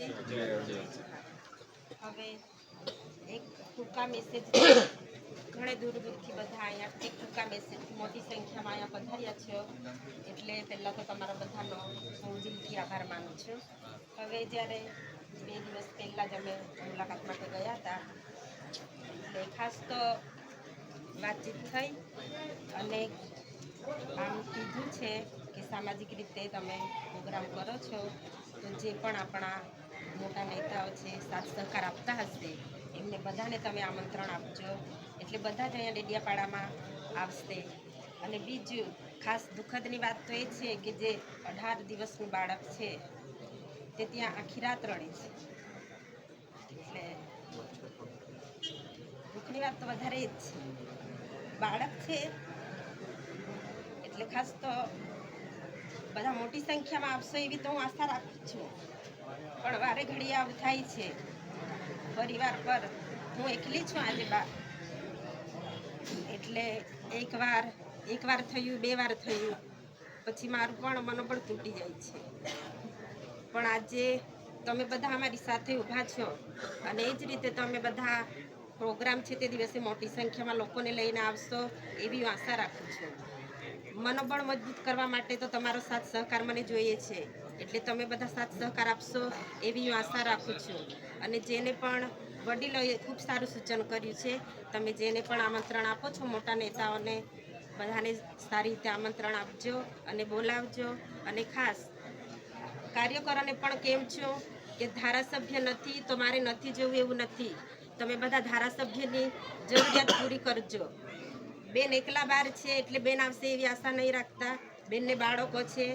માતાજી। હવે એક ટૂંકા મેસેજ ઘણે દૂર દૂરથી બધા અહીંયા એક ટૂંકા મેસેજ મોટી સંખ્યામાં અહીંયા પધાર્યા છો, એટલે પહેલાં તો તમારા બધાનો હું દિલથી આભાર માનું છું। હવે જ્યારે 2 દિવસ પહેલાં જ અમે મુલાકાત માટે ગયા હતા, એટલે ખાસ તો વાતચીત થઈ અને આમ કીધું છે કે સામાજિક રીતે તમે પ્રોગ્રામ કરો છો, તો જે પણ આપણા મોટા નેતાઓ છે સાથ સહકાર આપતા હશે એમને બધાને તમે આમંત્રણ આપજો, એટલે બધા જ અહીંયા ડેડિયાપાડામાં આવશે। અને બીજું ખાસ દુઃખદની વાત તો એ છે કે જે 18 દિવસનું બાળક છે તે ત્યાં આખી રાત રડે છે, એટલે દુઃખની વાત તો વધારે જ છે। બાળક છે એટલે ખાસ તો બધા મોટી સંખ્યામાં આવશો એવી તો હું આશા રાખું છું, પણ વારે ઘડી આવું થાય છે। પરિવાર પર હું એકલી છું આજે બા, એટલે એક વાર થયું, 2 વાર થયું, પછી મારું પણ મનોબળ તૂટી જાય છે। પણ આજે તમે બધા અમારી સાથે ઊભા છો અને એ જ રીતે તમે બધા પ્રોગ્રામ છે તે દિવસે મોટી સંખ્યામાં લોકોને લઈને આવશો એવી હું આશા રાખું છું। મનોબળ મજબૂત કરવા માટે તો તમારો સાથ સહકાર મને જોઈએ છે, એટલે તમે બધા સાથ સહકાર આપશો એવી હું આશા રાખું છું। અને જેને પણ વડીલોએ ખૂબ સારું સૂચન કર્યું છે, તમે જેને પણ આમંત્રણ આપો છો મોટા નેતાઓને બધાને સારી રીતે આમંત્રણ આપજો અને બોલાવજો। અને ખાસ કાર્યકરોને પણ કેમ છો કે ધારાસભ્ય નથી તો મારે નથી જવું એવું નથી, તમે બધા ધારાસભ્યની જરૂરિયાત પૂરી કરજો। બેન એકલા બાર છે એટલે બેન આવશે એવી આશા નહીં રાખતા, બેનને બાળકો છે,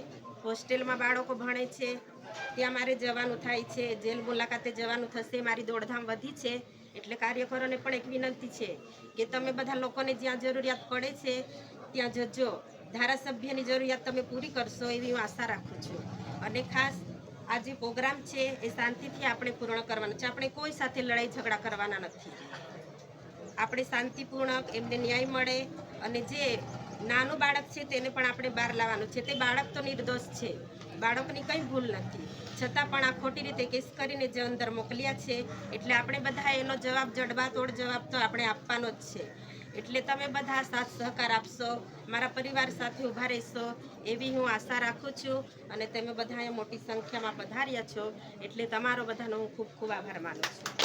હોસ્ટેલમાં બાળકો ભણે છે, ત્યાં મારે જવાનું થાય છે, જેલ મુલાકાતે જવાનું થશે, મારી દોડધામ વધી છે, એટલે કાર્યકરોને પણ એક વિનંતી છે કે તમે બધા લોકોને જ્યાં જરૂરિયાત પડે છે ત્યાં જજો, ધારાસભ્યની જરૂરિયાત તમે પૂરી કરશો એવી હું આશા રાખું છું। અને ખાસ આ જે પ્રોગ્રામ છે એ શાંતિથી આપણે પૂર્ણ કરવાનો છે, આપણે કોઈ સાથે લડાઈ ઝઘડા કરવાના નથી, આપણે શાંતિપૂર્ણક એમને ન્યાય મળે અને જે નાનું બાળક છે તેને પણ આપણે બહાર લાવવાનું છે। તે બાળક તો નિર્દોષ છે, બાળકની કંઈ ભૂલ નથી, છતાં પણ આ ખોટી રીતે કેસ કરીને જે અંદર મોકલ્યા છે, એટલે આપણે બધા એનો જવાબ જડબાતોડ જવાબ તો આપણે આપવાનો જ છે। એટલે તમે બધા સાથ સહકાર આપશો, મારા પરિવાર સાથે ઊભા રહેશો એવી હું આશા રાખું છું। અને તમે બધા મોટી સંખ્યામાં પધાર્યા છો એટલે તમારો બધાનો હું ખૂબ ખૂબ આભાર માનું છું।